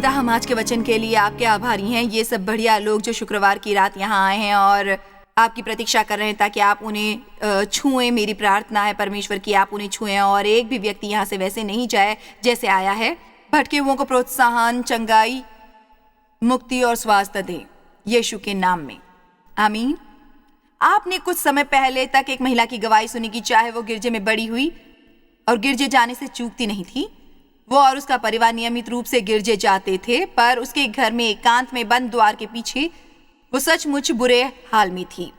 खुदा, हम आज के वचन के लिए आपके आभारी हैं। ये सब बढ़िया लोग जो शुक्रवार की रात यहाँ आए हैं और आपकी प्रतीक्षा कर रहे हैं ताकि आप उन्हें छुएं। मेरी प्रार्थना है परमेश्वर की आप उन्हें छुएं और एक भी व्यक्ति यहाँ से वैसे नहीं जाए जैसे आया है। भटके हुओं को प्रोत्साहन, चंगाई, मुक्ति और स्वास्थ्य दें यीशु के नाम में, आमीन। आपने कुछ समय पहले तक एक महिला की गवाही सुनी कि चाहे वो गिरजे में बड़ी हुई और गिरजे जाने से चूकती नहीं थी। वो और उसका परिवार नियमित रूप से गिरजे जाते थे, पर उसके घर में एकांत में बंद द्वार के पीछे वो सचमुच बुरे हाल में थी।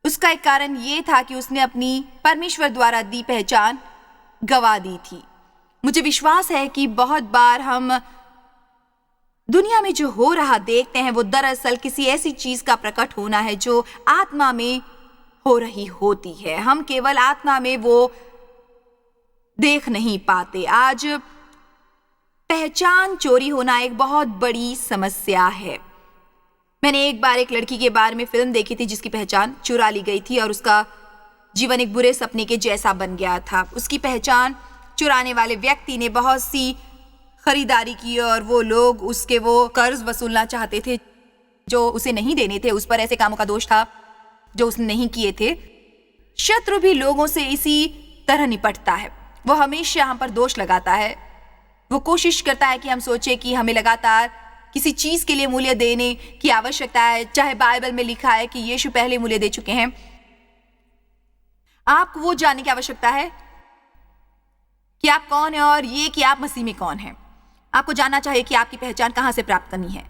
उसका एक कारण ये था कि उसने अपनी परमेश्वर द्वारा दी पहचान गवा दी थी। मुझे विश्वास है कि बहुत बार हम दुनिया में जो हो रहा देखते हैं वो दरअसल किसी ऐसी चीज का प्रकट होना है जो आत्मा में हो रही होती है। हम केवल आत्मा में वो देख नहीं पाते। आज पहचान चोरी होना एक बहुत बड़ी समस्या है। मैंने एक बार एक लड़की के बारे में फिल्म देखी थी जिसकी पहचान चुरा ली गई थी और उसका जीवन एक बुरे सपने के जैसा बन गया था। उसकी पहचान चुराने वाले व्यक्ति ने बहुत सी खरीदारी की और वो लोग उसके वो कर्ज वसूलना चाहते थे जो उसे नहीं देने थे। उस पर ऐसे कामों का दोष था जो उसने नहीं किए थे। शत्रु भी लोगों से इसी तरह निपटता है। वो हमेशा हम पर दोष लगाता है। वो कोशिश करता है कि हम सोचे कि हमें लगातार किसी चीज के लिए मूल्य देने की आवश्यकता है, चाहे बाइबल में लिखा है कि यीशु पहले मूल्य दे चुके हैं। आपको वो जानने की आवश्यकता है कि आप कौन हैं और ये कि आप मसीह में कौन हैं। आपको जानना चाहिए कि आपकी पहचान कहां से प्राप्त करनी है।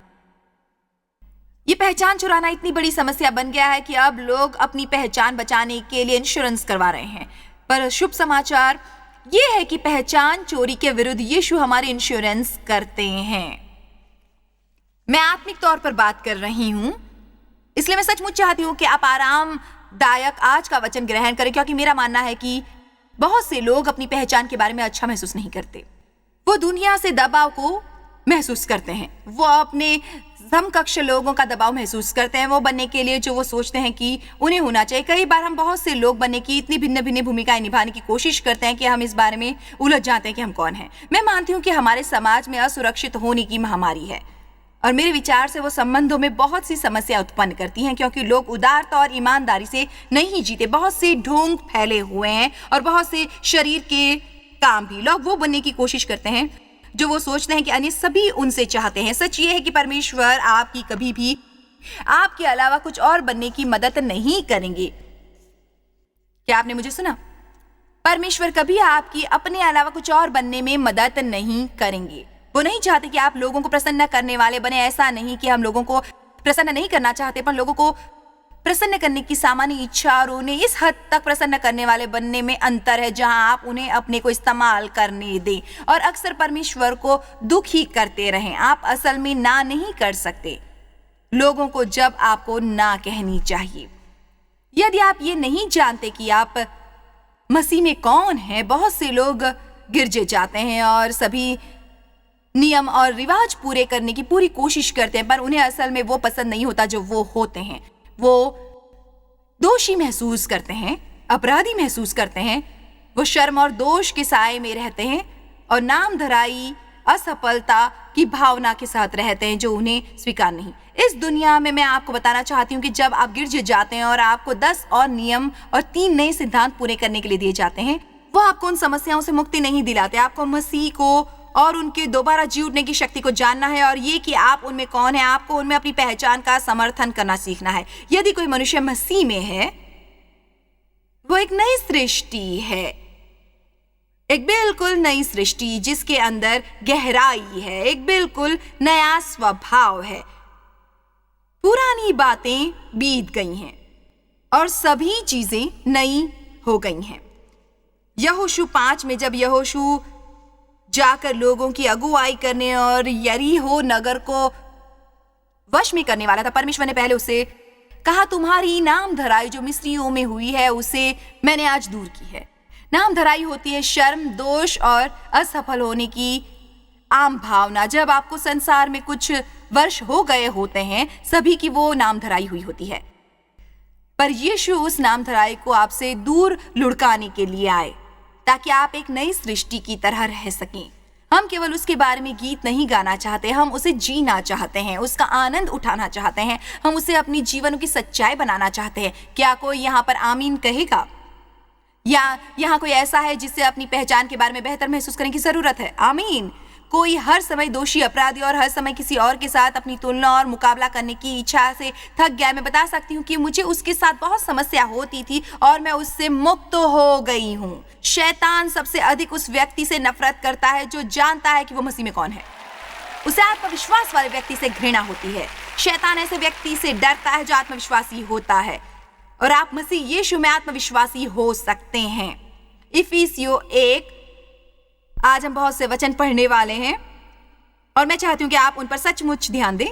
ये पहचान चुराना इतनी बड़ी समस्या बन गया है कि अब लोग अपनी पहचान बचाने के लिए इंश्योरेंस करवा रहे हैं। पर शुभ समाचार ये है कि पहचान चोरी के विरुद्ध यीशु हमारे इंश्योरेंस करते हैं। मैं आत्मिक तौर पर बात कर रही हूं, इसलिए मैं सचमुच चाहती हूं कि आप आरामदायक आज का वचन ग्रहण करें, क्योंकि मेरा मानना है कि बहुत से लोग अपनी पहचान के बारे में अच्छा महसूस नहीं करते। वो दुनिया से दबाव को महसूस करते हैं। वो अपने समकक्ष लोगों का दबाव महसूस करते हैं वो बनने के लिए जो वो सोचते हैं कि उन्हें होना चाहिए। कई बार हम बहुत से लोग बनने की इतनी भिन्न भिन्न भूमिकाएं निभाने की कोशिश करते हैं कि हम इस बारे में उलझ जाते हैं कि हम कौन हैं। मैं मानती हूँ कि हमारे समाज में असुरक्षित होने की महामारी है और मेरे विचार से वो संबंधों में बहुत सी समस्या उत्पन्न करती हैं, क्योंकि लोग उदारता और ईमानदारी से नहीं जीते। बहुत से ढोंग फैले हुए हैं और बहुत से शरीर के काम भी। लोग वो बनने की कोशिश करते हैं जो वो सोचते हैं कि अन्य सभी उनसे चाहते हैं। सच ये है कि परमेश्वर आपकी कभी भी आपके अलावा कुछ और बनने की मदद नहीं करेंगे। क्या आपने मुझे सुना? परमेश्वर कभी आपकी अपने अलावा कुछ और बनने में मदद नहीं करेंगे। वो नहीं चाहते कि आप लोगों को प्रसन्न करने वाले बने। ऐसा नहीं कि हम लोगों को प्रसन्न नहीं करना चाहते, पर लोगों को प्रसन्न करने की सामान्य इच्छा और उन्हें इस हद तक प्रसन्न करने वाले बनने में अंतर है जहां आप उन्हें अपने को इस्तेमाल करने दें और अक्सर परमेश्वर को दुखी करते रहें। आप असल में ना नहीं कर सकते लोगों को जब आपको ना कहनी चाहिए। यदि आप ये नहीं जानते कि आप मसीह में कौन हैं, बहुत से लोग गिरजे जाते हैं और सभी नियम और रिवाज पूरे करने की पूरी कोशिश करते हैं, पर उन्हें असल में वो पसंद नहीं होता जो वो होते हैं। वो दोषी महसूस करते हैं, अपराधी महसूस करते हैं। वो शर्म और दोष के साए में रहते हैं और नाम धराई असफलता की भावना के साथ रहते हैं जो उन्हें स्वीकार नहीं। इस दुनिया में मैं आपको बताना चाहती हूँ कि जब आप गिरजे जाते हैं और आपको 10 और नियम और 3 नए सिद्धांत पूरे करने के लिए दिए जाते हैं, वो आपको उन समस्याओं से मुक्ति नहीं दिलाते। आपको मसीह को और उनके दोबारा जी उठने की शक्ति को जानना है और ये कि आप उनमें कौन है। आपको उनमें अपनी पहचान का समर्थन करना सीखना है। यदि कोई मनुष्य मसीह में है, वो एक नई सृष्टि है, एक बिल्कुल नई सृष्टि जिसके अंदर गहराई है, एक बिल्कुल नया स्वभाव है। पुरानी बातें बीत गई हैं और सभी चीजें नई हो गई हैं। यहोशू 5 में जब यहोशू जाकर लोगों की अगुवाई करने और यरीहो नगर को वश में करने वाला था, परमेश्वर ने पहले उसे कहा, तुम्हारी नाम धराई जो मिस्रियों में हुई है उसे मैंने आज दूर की है। नाम धराई होती है शर्म, दोष और असफल होने की आम भावना। जब आपको संसार में कुछ वर्ष हो गए होते हैं, सभी की वो नाम धराई हुई होती है, पर यीशु उस नाम धराई को आपसे दूर लुढ़काने के लिए आए ताकि आप एक नई सृष्टि की तरह रह सकें। हम केवल उसके बारे में गीत नहीं गाना चाहते, हम उसे जीना चाहते हैं, उसका आनंद उठाना चाहते हैं, हम उसे अपनी जीवन की सच्चाई बनाना चाहते हैं। क्या कोई यहाँ पर आमीन कहेगा? या यहाँ कोई ऐसा है जिससे अपनी पहचान के बारे में बेहतर महसूस करने की जरूरत है? आमीन। कोई हर समय दोषी, अपराधी और हर समय किसी और के साथ अपनी तुलना और मुकाबला करने की इच्छा से थक गया। मैं बता सकती हूँ कि मुझे उसके साथ बहुत समस्या होती थी और मैं उससे मुक्त हो गई हूँ। शैतान सबसे अधिक उस व्यक्ति से नफरत करता है जो जानता है कि वो मसीह में कौन है। उसे आत्मविश्वास वाले व्यक्ति से घृणा होती है। शैतान ऐसे व्यक्ति से डरता है जो आत्मविश्वासी होता है, और आप मसीह यीशु में आत्मविश्वासी हो सकते हैं। इफिसियों 1, आज हम बहुत से वचन पढ़ने वाले हैं और मैं चाहती हूं कि आप उन पर सचमुच ध्यान दें।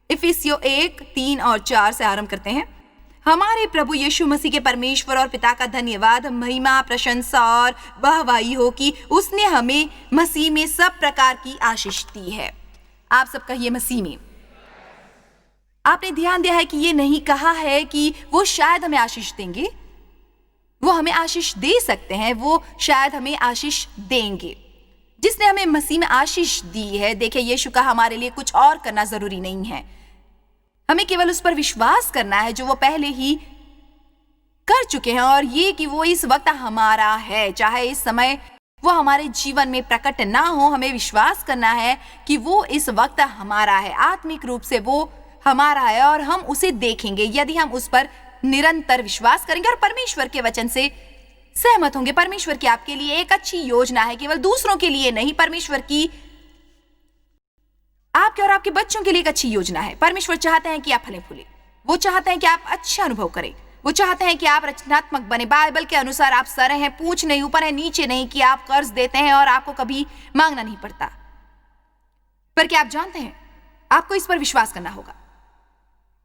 इफिसियों 1, 3 और 4 से आरंभ करते हैं। हमारे प्रभु यीशु मसीह के परमेश्वर और पिता का धन्यवाद, महिमा, प्रशंसा और वाहवाही हो कि उसने हमें मसीह में सब प्रकार की आशीष दी है। आप सब कहिए मसीह में। आपने ध्यान दिया है कि ये नहीं कहा है कि वो शायद हमें आशीष देंगे, वो हमें आशीष दे सकते हैं, वो शायद हमें आशीष देंगे। जिसने हमें मसीह में आशीष दी है, देखिए यीशु का हमारे लिए कुछ और करना जरूरी नहीं है, हमें केवल उस पर विश्वास करना है जो वो पहले ही कर चुके हैं, और ये कि वो इस वक्त हमारा है। चाहे इस समय वो हमारे जीवन में प्रकट ना हो, हमें विश्वास करना है कि वो इस वक्त हमारा है, आत्मिक रूप से वो हमारा है और हम उसे देखेंगे यदि हम उस पर निरंतर विश्वास करेंगे और परमेश्वर के वचन से सहमत होंगे। परमेश्वर की आपके लिए एक अच्छी योजना है, केवल दूसरों के लिए नहीं, परमेश्वर की आपके और आपके बच्चों के लिए एक अच्छी योजना है। परमेश्वर चाहते हैं कि आप फले फूले, वो चाहते हैं कि आप अच्छा अनुभव करें, वो चाहते हैं कि आप रचनात्मक बने। बाइबल के अनुसार आप सर हैं, पूछ नहीं, ऊपर है नीचे नहीं, कि आप कर्ज देते हैं और आपको कभी मांगना नहीं पड़ता। पर क्या आप जानते हैं, आपको इस पर विश्वास करना होगा,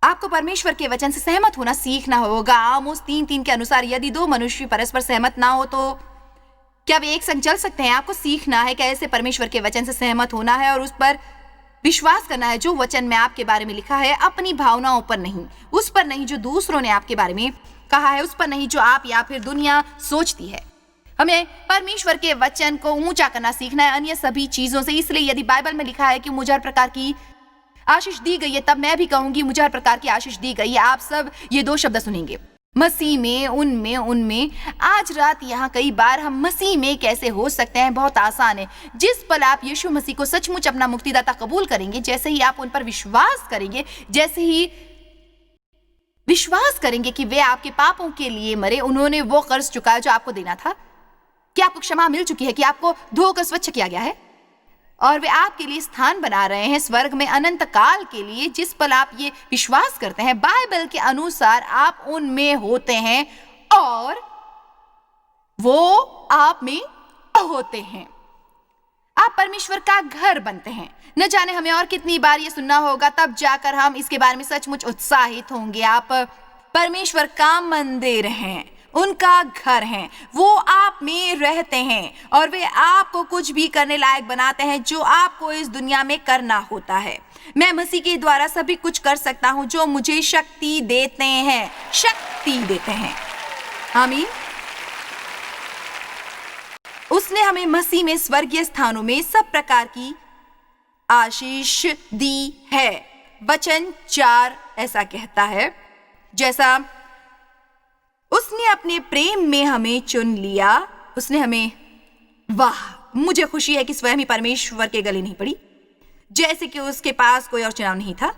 आपको परमेश्वर के वचन से सहमत होना सीखना होगा। आमोस 3:3 के अनुसार यदि दो मनुष्य परस्पर सहमत ना हो तो क्या वे एक संग चल सकते हैं? आपको सीखना है कैसे परमेश्वर के वचन से सहमत होना है और उस पर विश्वास करना है जो वचन में आपके बारे में लिखा है, अपनी भावनाओं पर नहीं, उस पर नहीं जो दूसरों ने आपके बारे में कहा है, उस पर नहीं जो आप या फिर दुनिया सोचती है। हमें परमेश्वर के वचन को ऊंचा करना सीखना है अन्य सभी चीजों से। इसलिए यदि बाइबल में लिखा है कि मुझे हर प्रकार की आशीष दी गई है, तब मैं भी कहूंगी मुझे हर प्रकार की आशीष दी गई है। आप सब ये दो शब्द सुनेंगे, मसीह में, उनमें। आज रात यहाँ कई बार हम मसीह में कैसे हो सकते हैं, बहुत आसान है। जिस पल आप यीशु मसीह को सचमुच अपना मुक्तिदाता कबूल करेंगे, जैसे ही आप उन पर विश्वास करेंगे, जैसे ही विश्वास करेंगे कि वे आपके पापों के लिए मरे, उन्होंने वो कर्ज चुकाया जो आपको देना था, कि आपको क्षमा मिल चुकी है, कि आपको धोकर स्वच्छ किया गया है और वे आपके लिए स्थान बना रहे हैं स्वर्ग में अनंत काल के लिए। जिस पल आप ये विश्वास करते हैं, बाइबल के अनुसार आप उनमें होते हैं और वो आप में होते हैं, आप परमेश्वर का घर बनते हैं। न जाने हमें और कितनी बार ये सुनना होगा, तब जाकर हम इसके बारे में सचमुच उत्साहित होंगे। आप परमेश्वर का मंदिर हैं, उनका घर हैं, वो आप में रहते हैं और वे आपको कुछ भी करने लायक बनाते हैं जो आपको इस दुनिया में करना होता है। मैं मसीह के द्वारा सभी कुछ कर सकता हूं जो मुझे शक्ति देते हैं, शक्ति देते हैं। आमीन। उसने हमें मसीह में स्वर्गीय स्थानों में सब प्रकार की आशीष दी है। वचन 4 ऐसा कहता है, जैसा उसने अपने प्रेम में हमें चुन लिया, उसने हमें, वाह, मुझे खुशी है कि स्वयं ही परमेश्वर के गले नहीं पड़ी, जैसे कि उसके पास कोई और चुनाव नहीं था।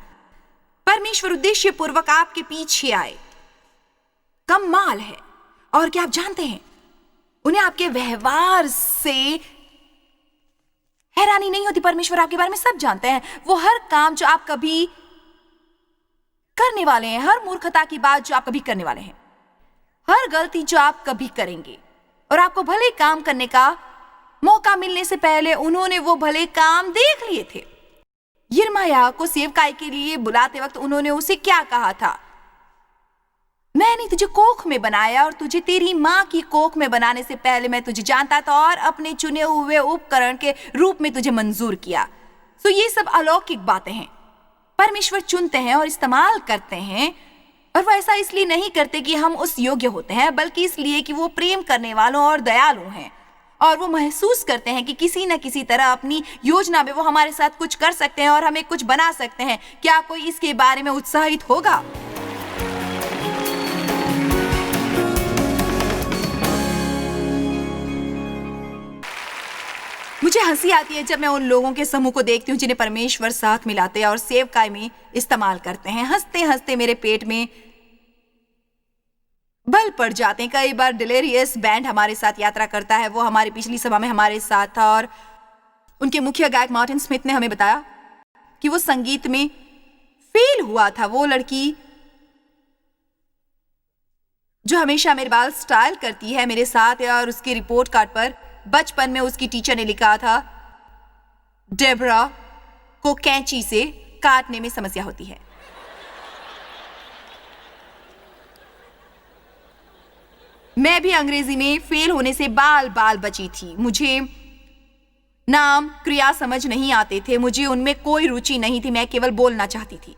परमेश्वर उद्देश्य पूर्वक आपके पीछे आए, कमाल है। और क्या आप जानते हैं, उन्हें आपके व्यवहार से हैरानी नहीं होती। परमेश्वर आपके बारे में सब जानते हैं। वो हर काम जो आप कभी करने वाले हैं, हर मूर्खता की बात जो आप कभी करने वाले हैं, हर गलती जो आप कभी करेंगे, और आपको भले काम करने का मौका मिलने से पहले उन्होंने वो भले काम देख लिए थे। यिर्मयाह को सेवकाई के लिए बुलाते वक्त उन्होंने उसे क्या कहा था? मैंने तुझे कोख में बनाया और तुझे तेरी माँ की कोख में बनाने से पहले मैं तुझे जानता था और अपने चुने हुए उपकरण के रूप में तुझे मंजूर किया। तो ये सब अलौकिक बातें हैं। परमेश्वर चुनते हैं और इस्तेमाल करते हैं, और वो ऐसा इसलिए नहीं करते कि हम उस योग्य होते हैं, बल्कि इसलिए कि वो प्रेम करने वालों और दयालु हैं और वो महसूस करते हैं कि किसी न किसी तरह अपनी योजना में वो हमारे साथ कुछ कर सकते हैं और हमें कुछ बना सकते हैं। क्या कोई इसके बारे में उत्साहित होगा? मुझे हंसी आती है जब मैं उन लोगों के समूह को देखती हूँ जिन्हें परमेश्वर साथ मिलाते हैं और सेवकाई में इस्तेमाल करते हैं। हंसते हंसते मेरे पेट में बल पड़ जाते हैं। कई बार डिलेरियस बैंड हमारे साथ यात्रा करता है। वो हमारी पिछली सभा में हमारे साथ था और उनके मुख्य गायक मार्टिन स्मिथ ने हमें बताया कि वो संगीत में फेल हुआ था। वो लड़की जो हमेशा मेरे बाल स्टाइल करती है मेरे साथ है, और उसकी रिपोर्ट कार्ड पर बचपन में उसकी टीचर ने लिखा था, डेब्रा को कैंची से काटने में समस्या होती है। मैं भी अंग्रेजी में फेल होने से बाल बाल बची थी। मुझे नाम क्रिया समझ नहीं आते थे, मुझे उनमें कोई रुचि नहीं थी, मैं केवल बोलना चाहती थी।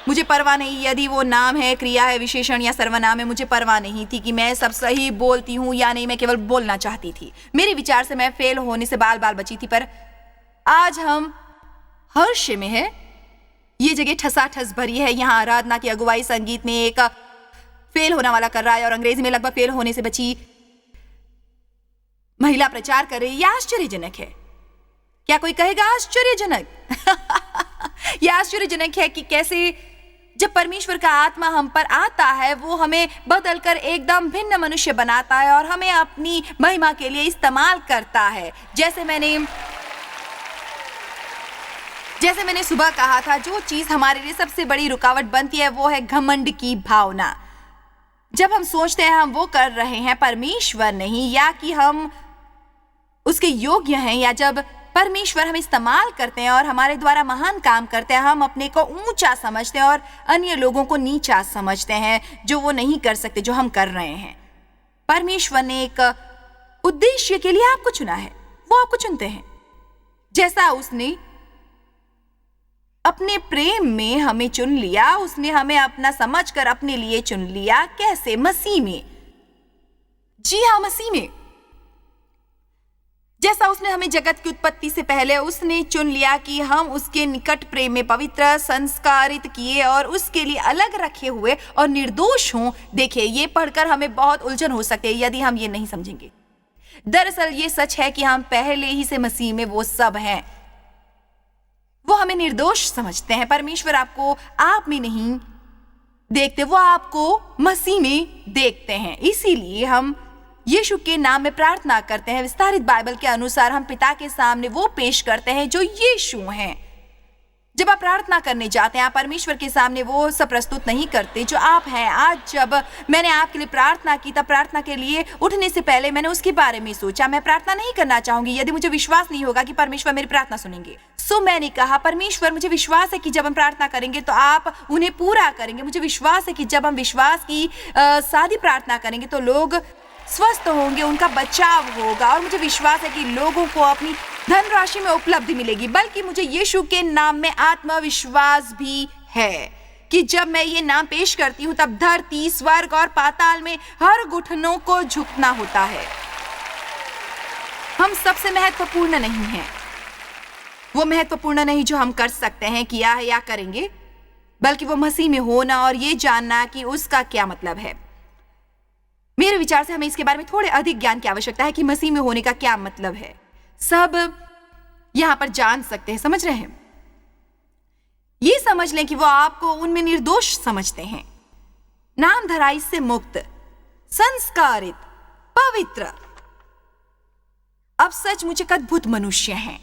मुझे परवाह नहीं यदि वो नाम है, क्रिया है, विशेषण या सर्वनाम है। मुझे परवाह नहीं थी कि मैं सब सही बोलती हूँ या नहीं, मैं केवल बोलना चाहती थी। मेरे विचार से मैं फेल होने से बाल बाल बची थी। पर आज हम हर्ष में है। ये जगह ठसाठस भरी है। यहाँ आराधना की अगुवाई संगीत में एक फेल होने वाला कर रहा है और अंग्रेजी में लगभग फेल होने से बची महिला प्रचार कर रही है। यह आश्चर्यजनक है। क्या कोई कहेगा आश्चर्यजनक? यह आश्चर्यजनक है कि कैसे जब परमेश्वर का आत्मा हम पर आता है वो हमें बदलकर एकदम भिन्न मनुष्य बनाता है और हमें अपनी महिमा के लिए इस्तेमाल करता है। जैसे मैंने सुबह कहा था, जो चीज हमारे लिए सबसे बड़ी रुकावट बनती है वो है घमंड की भावना। जब हम सोचते हैं हम वो कर रहे हैं, परमेश्वर नहीं, या कि हम उसके योग्य हैं, या जब परमेश्वर हम इस्तेमाल करते हैं और हमारे द्वारा महान काम करते हैं, हम अपने को ऊंचा समझते हैं और अन्य लोगों को नीचा समझते हैं जो वो नहीं कर सकते जो हम कर रहे हैं। परमेश्वर ने एक उद्देश्य के लिए आपको चुना है, वो आपको चुनते हैं। जैसा उसने अपने प्रेम में हमें चुन लिया, उसने हमें अपना समझकर अपने लिए चुन लिया। कैसे? मसीह में। जी हाँ, मसीह में। जैसा उसने हमें जगत की उत्पत्ति से पहले उसने चुन लिया कि हम उसके निकट प्रेम में पवित्र, संस्कारित किए और उसके लिए अलग रखे हुए और निर्दोष हों। देखिए, ये पढ़कर हमें बहुत उलझन हो सकती है यदि हम ये नहीं समझेंगे। दरअसल ये सच है कि हम पहले ही से मसीह में वो सब हैं। वो हमें निर्दोष समझते हैं। परमेश्वर आपको आप में नहीं देखते, वो आपको मसीह में देखते हैं। इसीलिए हम यीशु के नाम में प्रार्थना करते हैं। विस्तारित बाइबल के अनुसार हम पिता के सामने वो पेश करते हैं जो यीशु हैं। जब आप प्रार्थना करने जाते हैं, आप परमेश्वर के सामने वो सब प्रस्तुत नहीं करते जो आप हैं। आज जब मैंने आपके लिए प्रार्थना की, तब प्रार्थना के लिए उठने से पहले मैंने उसके बारे में सोचा। मैं प्रार्थना नहीं करना चाहूंगी यदि मुझे विश्वास नहीं होगा कि परमेश्वर मेरी प्रार्थना सुनेंगे। सो मैंने कहा, परमेश्वर, मुझे विश्वास है कि जब हम प्रार्थना करेंगे तो आप उन्हें पूरा करेंगे। मुझे विश्वास है कि जब हम विश्वास की सादी प्रार्थना करेंगे तो लोग स्वस्थ होंगे, उनका बचाव होगा, और मुझे विश्वास है कि लोगों को अपनी धनराशि में उपलब्धि मिलेगी। बल्कि मुझे यीशु के नाम में आत्मविश्वास भी है कि जब मैं ये नाम पेश करती हूँ तब धरती, स्वर्ग और पाताल में हर घुटनों को झुकना होता है। हम सबसे महत्वपूर्ण नहीं हैं। वो महत्वपूर्ण नहीं जो हम कर सकते हैं, किया है या करेंगे, बल्कि वो मसीह में होना और ये जानना कि उसका क्या मतलब है। मेरे विचार से हमें इसके बारे में थोड़े अधिक ज्ञान की आवश्यकता है कि मसीह में होने का क्या मतलब है। सब यहां पर जान सकते हैं, समझ रहे हैं? ये समझ लें कि वो आपको उनमें निर्दोष समझते हैं, नाम धराई से मुक्त, संस्कारित, पवित्र, अब सचमुच एक अद्भुत मनुष्य हैं।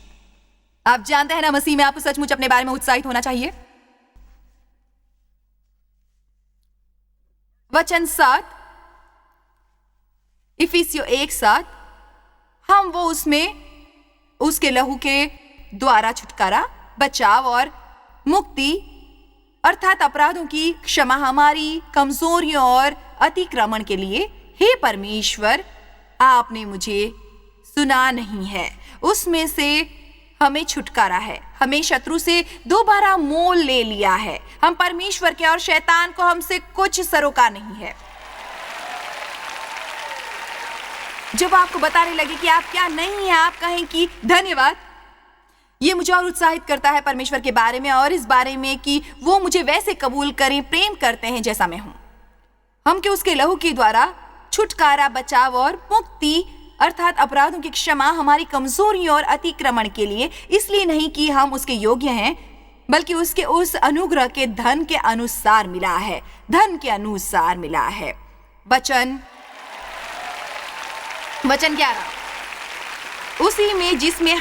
आप जानते हैं ना, मसीह में आपको सचमुच अपने बारे में उत्साहित होना चाहिए। वचन 7, इफिसियों 1:7, हम वो उसमें उसके लहू के द्वारा छुटकारा, बचाव और मुक्ति अर्थात अपराधों की क्षमा हमारी कमजोरियों और अतिक्रमण के लिए। हे परमेश्वर, आपने मुझे सुना नहीं है, उसमें से हमें छुटकारा है, हमें शत्रु से दोबारा मोल ले लिया है। हम परमेश्वर के और शैतान को हमसे कुछ सरोकार नहीं है। जब वो आपको बताने लगे कि आप क्या नहीं हैं, आप कहें कि धन्यवाद। ये मुझे और उत्साहित करता है परमेश्वर के बारे में और इस बारे में कि वो मुझे वैसे कबूल करें, प्रेम करते हैं जैसा मैं हूं। हम के उसके लहू के द्वारा छुटकारा, बचाव और मुक्ति अर्थात अपराधों की क्षमा हमारी कमजोरियों और अतिक्रमण के लिए, इसलिए नहीं कि हम उसके योग्य हैं, बल्कि उसके उस अनुग्रह के धन के अनुसार मिला है। धन के अनुसार मिला है। वचन 11, उसी में जिसमें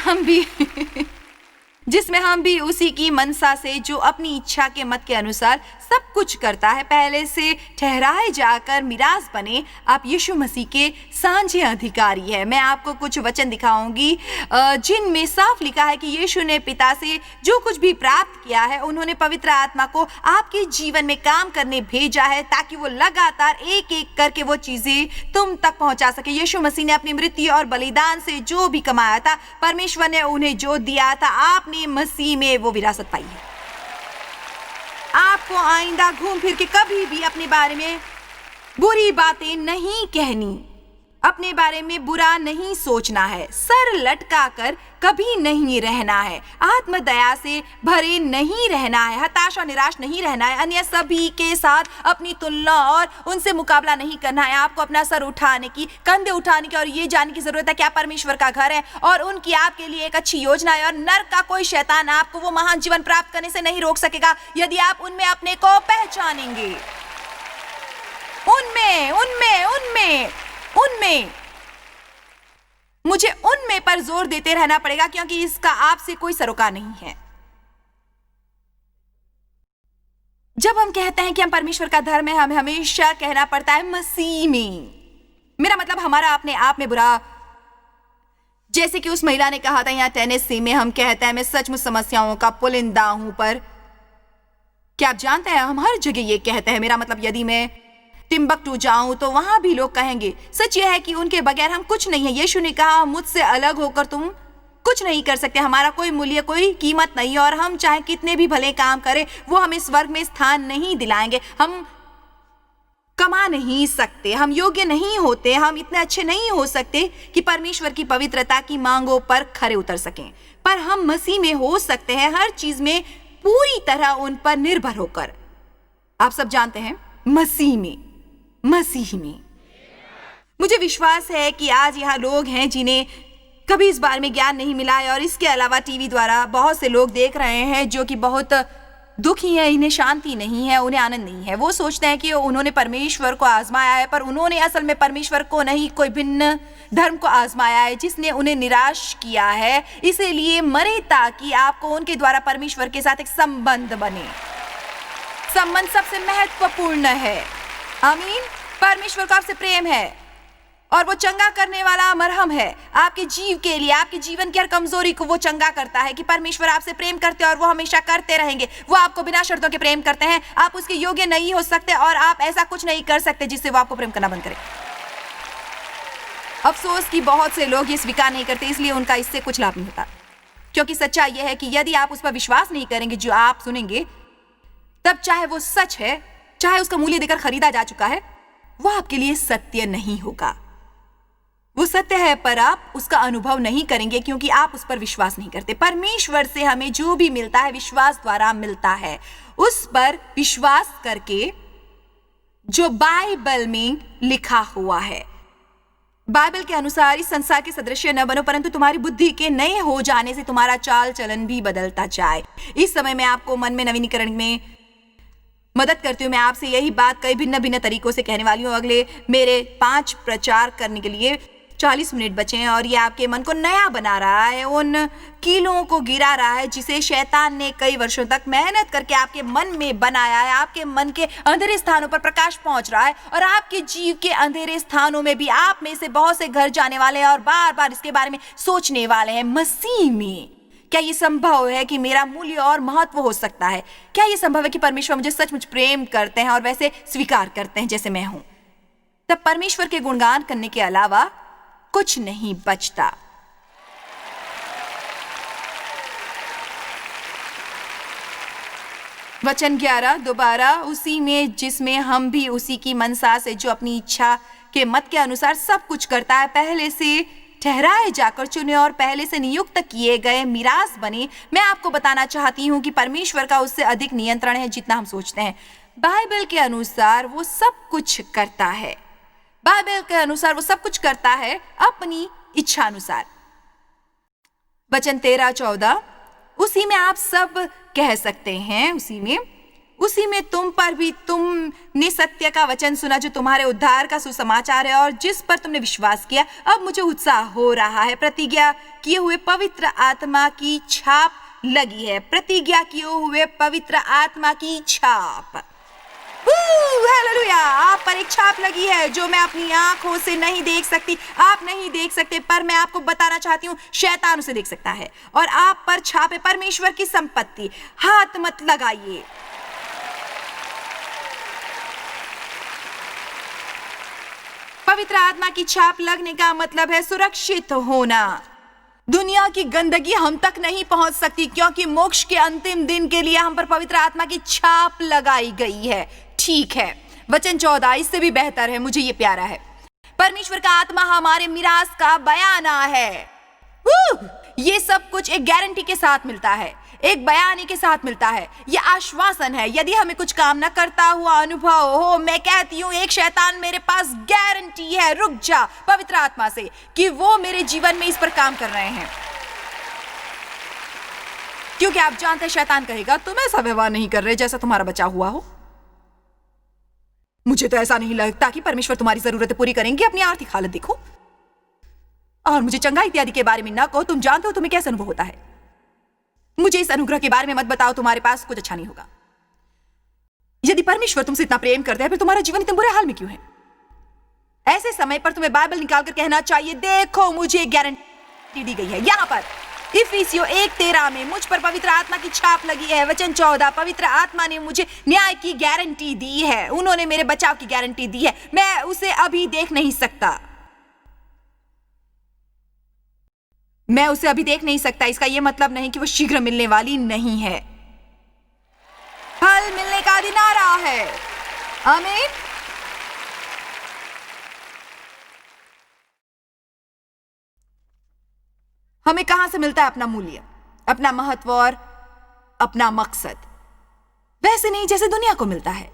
हम भी उसी की मनसा से, जो अपनी इच्छा के मत के अनुसार सब कुछ करता है, पहले से ठहराए जाकर मिरास बने। आप यीशु मसीह के सांझे अधिकारी है। मैं आपको कुछ वचन दिखाऊंगी जिनमें साफ लिखा है कि यीशु ने पिता से जो कुछ भी प्राप्त किया है, उन्होंने पवित्र आत्मा को आपके जीवन में काम करने भेजा है, ताकि वो लगातार एक एक करके वो चीजें तुम तक पहुंचा सके। यीशु मसीह ने अपनी मृत्यु और बलिदान से जो भी कमाया था, परमेश्वर ने उन्हें जो दिया था, आपने मसीह में वो विरासत पाई है। आपको आइंदा घूम फिर के कभी भी अपने बारे में बुरी बातें नहीं कहनी, अपने बारे में बुरा नहीं सोचना है, सर लटका कर कभी नहीं रहना है, आत्मदया से भरे नहीं रहना है, हताश और निराश नहीं रहना है, अन्य सभी के साथ अपनी तुलना और उनसे मुकाबला नहीं करना है। आपको अपना सर उठाने की, कंधे उठाने की और ये जानने की जरूरत है कि आप परमेश्वर का घर है और उनकी आपके लिए एक अच्छी योजना है और नर का कोई शैतान आपको वो महान जीवन प्राप्त करने से नहीं रोक सकेगा, यदि आप उनमें अपने को पहचानेंगे। उनमें मुझे उनमें पर जोर देते रहना पड़ेगा, क्योंकि इसका आपसे कोई सरोकार नहीं है। जब हम कहते हैं कि हम परमेश्वर का धर्म है, हमें हमेशा कहना पड़ता है मसीह में। मेरा मतलब हमारा अपने आप में बुरा, जैसे कि उस महिला ने कहा था यहाँ टेनेसी में, हम कहते हैं मैं सचमुच समस्याओं का पुलिंदा हूं, पर क्या आप जानते हैं हम हर जगह ये कहते हैं। मेरा मतलब यदि मैं टिम्बकटू जाऊं तो वहां भी लोग कहेंगे। सच यह है कि उनके बगैर हम कुछ नहीं है। यीशु ने कहा मुझसे अलग होकर तुम कुछ नहीं कर सकते, हमारा कोई मूल्य, कोई कीमत नहीं है और हम चाहे कितने भी भले काम करें, वो हमें स्वर्ग में स्थान नहीं दिलाएंगे। हम कमा नहीं सकते, हम योग्य नहीं होते, हम इतने अच्छे नहीं हो सकते कि परमेश्वर की पवित्रता की मांगों पर खरे उतर सकें, पर हम मसीह में हो सकते हैं, हर चीज में पूरी तरह उन पर निर्भर होकर। आप सब जानते हैं मसीह में मुझे विश्वास है कि आज यहाँ लोग हैं जिन्हें कभी इस बारे में ज्ञान नहीं मिला है और इसके अलावा टीवी द्वारा बहुत से लोग देख रहे हैं जो कि बहुत दुखी हैं, इन्हें शांति नहीं है, उन्हें आनंद नहीं है। वो सोचते हैं कि उन्होंने परमेश्वर को आजमाया है, पर उन्होंने असल में परमेश्वर को नहीं, कोई भिन्न धर्म को आजमाया है जिसने उन्हें निराश किया है। इसीलिए मरे ताकि आपको उनके द्वारा परमेश्वर के साथ एक संबंध बने। संबंध सबसे महत्वपूर्ण है। आमीन। परमेश्वर को आपसे प्रेम है और वो चंगा करने वाला मरहम है आपके जीव के लिए। आपके जीवन की हर कमजोरी को वो चंगा करता है कि परमेश्वर आपसे प्रेम करते हैं और वो हमेशा करते रहेंगे। वो आपको बिना शर्तों के प्रेम करते हैं। आप उसके योग्य नहीं हो सकते और आप ऐसा कुछ नहीं कर सकते जिससे वो आपको प्रेम करना बंद करे। अफसोस कि बहुत से लोग ये स्वीकार नहीं करते, इसलिए उनका इससे कुछ लाभ नहीं होता, क्योंकि सच्चाई यह है कि यदि आप उस पर विश्वास नहीं करेंगे जो आप सुनेंगे, तब चाहे वो सच है, चाहे उसका मूल्य देकर खरीदा जा चुका है, वो आपके लिए सत्य नहीं होगा। वो सत्य है पर आप उसका अनुभव नहीं करेंगे क्योंकि आप उस पर विश्वास नहीं करते। परमेश्वर से हमें जो भी मिलता है विश्वास द्वारा मिलता है, उस पर विश्वास करके जो बाइबल में लिखा हुआ है। बाइबल के अनुसार इस संसार के सदृश्य न बनो, परंतु तुम्हारी बुद्धि के नए हो जाने से तुम्हारा चाल चलन भी बदलता जाए। इस समय मैं आपको मन में नवीनीकरण में मदद करती हूँ। मैं आपसे यही बात कई भिन्न भिन्न तरीकों से कहने वाली हूँ। अगले मेरे 5 प्रचार करने के लिए 40 मिनट बचे हैं और ये आपके मन को नया बना रहा है, उन कीलों को गिरा रहा है जिसे शैतान ने कई वर्षों तक मेहनत करके आपके मन में बनाया है। आपके मन के अंधेरे स्थानों पर प्रकाश पहुंच रहा है और आपके जीव के अंधेरे स्थानों में भी आप में से बहुत से घर जाने वाले हैं और बार बार इसके बारे में सोचने वाले हैं। मसीह में क्या ये संभव है कि मेरा मूल्य और महत्व हो सकता है? क्या ये संभव है कि परमेश्वर मुझे सचमुच प्रेम करते हैं और वैसे स्वीकार करते हैं जैसे मैं हूं? तब परमेश्वर के गुणगान करने के अलावा कुछ नहीं बचता। वचन 11 दोबारा, उसी में जिसमें हम भी उसी की मनसा से जो अपनी इच्छा के मत के अनुसार सब कुछ करता है। पहले से ठहराए जाकर चुने और पहले से नियुक्त किए गए मिरास बने। मैं आपको बताना चाहती हूँ कि परमेश्वर का उससे अधिक नियंत्रण है जितना हम सोचते हैं। बाइबल के अनुसार वो सब कुछ करता है। बाइबल के अनुसार वो सब कुछ करता है अपनी इच्छा अनुसार। वचन 13-14, उसी में आप सब कह सकते हैं, उसी में तुम पर भी तुमने सत्य का वचन सुना जो तुम्हारे उद्धार का सुसमाचार है और जिस पर तुमने विश्वास किया। अब मुझे उत्साह हो रहा है। प्रतिज्ञा किए हुए पवित्र आत्मा की छाप लगी है। प्रतिज्ञा किए हुए पवित्र आत्मा की छाप। हालेलुया! आप पर एक छाप लगी है जो मैं अपनी आंखों से नहीं देख सकती। आप नहीं देख सकते, पर मैं आपको बताना चाहती हूँ शैतान उसे देख सकता है। और आप पर छाप है परमेश्वर की संपत्ति। हाथ मत लगाइए। पवित्र आत्मा की छाप लगने का मतलब है सुरक्षित होना। दुनिया की गंदगी हम तक नहीं पहुंच सकती क्योंकि मोक्ष के अंतिम दिन के लिए हम पर पवित्र आत्मा की छाप लगाई गई है। ठीक है, वचन 14 इससे भी बेहतर है। मुझे ये प्यारा है। परमेश्वर का आत्मा हमारे मिरास का बयाना है। ये सब कुछ एक गारंटी के साथ मिलता है, एक बयानी के साथ मिलता है। यह आश्वासन है। यदि हमें कुछ काम न करता हुआ अनुभव हो, मैं कहती हूँ एक शैतान मेरे पास गारंटी है, रुक जा, पवित्र आत्मा से, कि वो मेरे जीवन में इस पर काम कर रहे हैं। क्योंकि आप जानते हैं शैतान कहेगा तुम ऐसा व्यवहार नहीं कर रहे जैसा तुम्हारा बचा हुआ हो। मुझे तो ऐसा नहीं लगता कि परमेश्वर तुम्हारी जरूरतें पूरी करेंगे। अपनी आर्थिक हालत देखो और मुझे चंगा इत्यादि के बारे में ना कहो। तुम जानते हो तुम्हें कैसा अनुभव होता है। मुझे इस अनुग्रह के बारे में मत बताओ, तुम्हारे पास कुछ अच्छा नहीं होगा। यदि परमेश्वर तुमसे इतना प्रेम करता है फिर तुम्हारा जीवन इतने बुरे हाल में क्यों है? ऐसे समय पर तुम्हें बाइबल निकालकर कहना चाहिए, देखो मुझे गारंटी दी गई है। यहाँ पर इफिसियों 1:13 में मुझ पर पवित्र आत्मा की छाप लगी है। वचन 14, पवित्र आत्मा ने मुझे न्याय की गारंटी दी है। उन्होंने मेरे बचाव की गारंटी दी है। मैं उसे अभी देख नहीं सकता। मैं उसे अभी देख नहीं सकता। इसका यह मतलब नहीं कि वो शीघ्र मिलने वाली नहीं है। फल मिलने का दिन आ रहा है। आमीन। हमें कहां से मिलता है अपना मूल्य, अपना महत्व और अपना मकसद? वैसे नहीं जैसे दुनिया को मिलता है।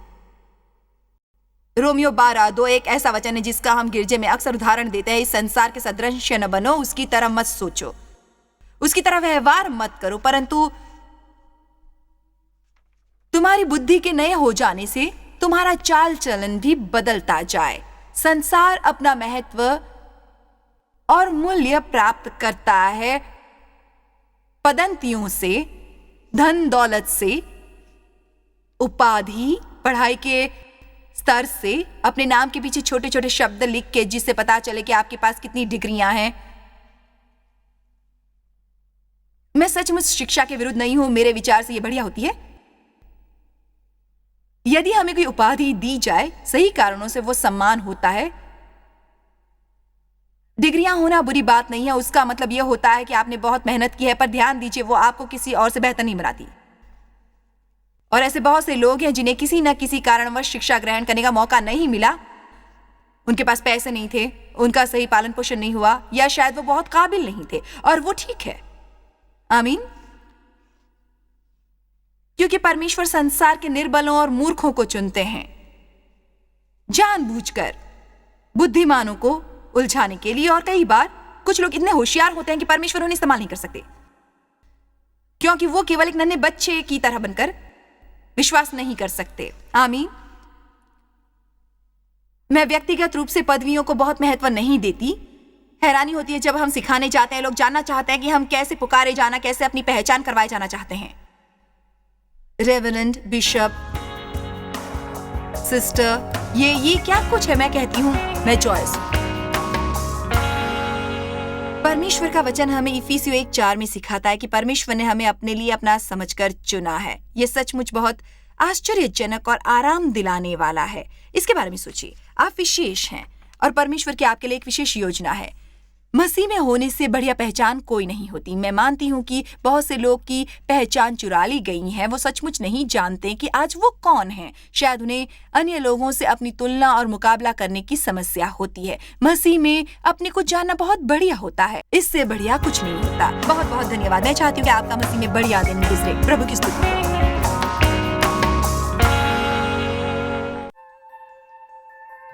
रोमियो 12:2 एक ऐसा वचन है जिसका हम गिरजे में अक्सर उदाहरण देते हैं। इस संसार के सदृश न बनो, उसकी तरह मत सोचो, उसकी तरह व्यवहार मत करो, परंतु तुम्हारी बुद्धि के नए हो जाने से तुम्हारा चाल चलन भी बदलता जाए। संसार अपना महत्व और मूल्य प्राप्त करता है पदंतियों से, धन दौलत से, उपाधि, पढ़ाई के स्तर से, अपने नाम के पीछे छोटे छोटे शब्द लिख के जिससे पता चले कि आपके पास कितनी डिग्रियां हैं। मैं सचमुच शिक्षा के विरुद्ध नहीं हूं, मेरे विचार से यह बढ़िया होती है। यदि हमें कोई उपाधि दी जाए, सही कारणों से वो सम्मान होता है। डिग्रियां होना बुरी बात नहीं है, उसका मतलब यह होता है कि आपने बहुत मेहनत की है, पर ध्यान दीजिए वो आपको किसी और से बेहतर नहीं बनाती। और ऐसे बहुत से लोग हैं जिन्हें किसी न किसी कारणवश शिक्षा ग्रहण करने का मौका नहीं मिला। उनके पास पैसे नहीं थे, उनका सही पालन पोषण नहीं हुआ, या शायद वो बहुत काबिल नहीं थे, और वो ठीक है। आमीन। क्योंकि परमेश्वर संसार के निर्बलों और मूर्खों को चुनते हैं जानबूझकर, बुद्धिमानों को उलझाने के लिए। और कई बार कुछ लोग इतने होशियार होते हैं कि परमेश्वर उन्हें इस्तेमाल नहीं कर सकते, क्योंकि वो केवल एक नन्हे बच्चे की तरह बनकर विश्वास नहीं कर सकते। आमीन। मैं व्यक्तिगत रूप से पदवियों को बहुत महत्व नहीं देती। हैरानी होती है जब हम सिखाने जाते हैं, लोग जानना चाहते हैं कि हम कैसे पुकारे जाना, कैसे अपनी पहचान करवाए जाना चाहते हैं। रेवरेंड, बिशप, सिस्टर, ये क्या कुछ है। मैं कहती हूं मैं जॉयस। परमेश्वर का वचन हमें इफिसियों 1:4 में सिखाता है कि परमेश्वर ने हमें अपने लिए अपना समझकर चुना है। यह सचमुच बहुत आश्चर्यजनक और आराम दिलाने वाला है। इसके बारे में सोचिए, आप विशेष हैं और परमेश्वर की आपके लिए एक विशेष योजना है। मसीह में होने से बढ़िया पहचान कोई नहीं होती। मैं मानती हूँ कि बहुत से लोग की पहचान चुरा ली गई है। वो सचमुच नहीं जानते कि आज वो कौन है। शायद उन्हें अन्य लोगों से अपनी तुलना और मुकाबला करने की समस्या होती है। मसीह में अपने को जानना बहुत बढ़िया होता है। इससे बढ़िया कुछ नहीं होता। बहुत बहुत धन्यवाद। मैं चाहती हूँ कि आपका मसीह में बढ़िया दिन गुजरे। प्रभु की स्तुति।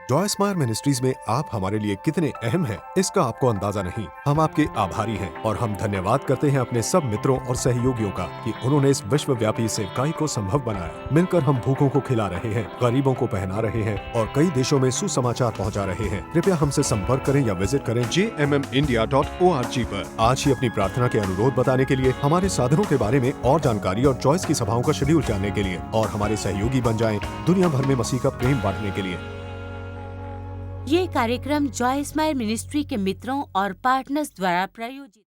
जॉय स्माइल मिनिस्ट्रीज में आप हमारे लिए कितने अहम हैं, इसका आपको अंदाजा नहीं। हम आपके आभारी हैं और हम धन्यवाद करते हैं अपने सब मित्रों और सहयोगियों का कि उन्होंने इस विश्वव्यापी सेवकाई को संभव बनाया। मिलकर हम भूखों को खिला रहे हैं, गरीबों को पहना रहे हैं और कई देशों में सुसमाचार पहुंचा रहे हैं। कृपया हमसे संपर्क करें या विजिट करें jmmindia.org पर। आज ही अपनी प्रार्थना के अनुरोध बताने के लिए, हमारे साधनों के बारे में और जानकारी और जॉयस की सभाओं का शेड्यूल जानने के लिए और हमारे सहयोगी बन जाएं दुनिया भर में मसीह का प्रेम बांटने के लिए। ये कार्यक्रम जॉय स्माइल मिनिस्ट्री के मित्रों और पार्टनर्स द्वारा प्रायोजित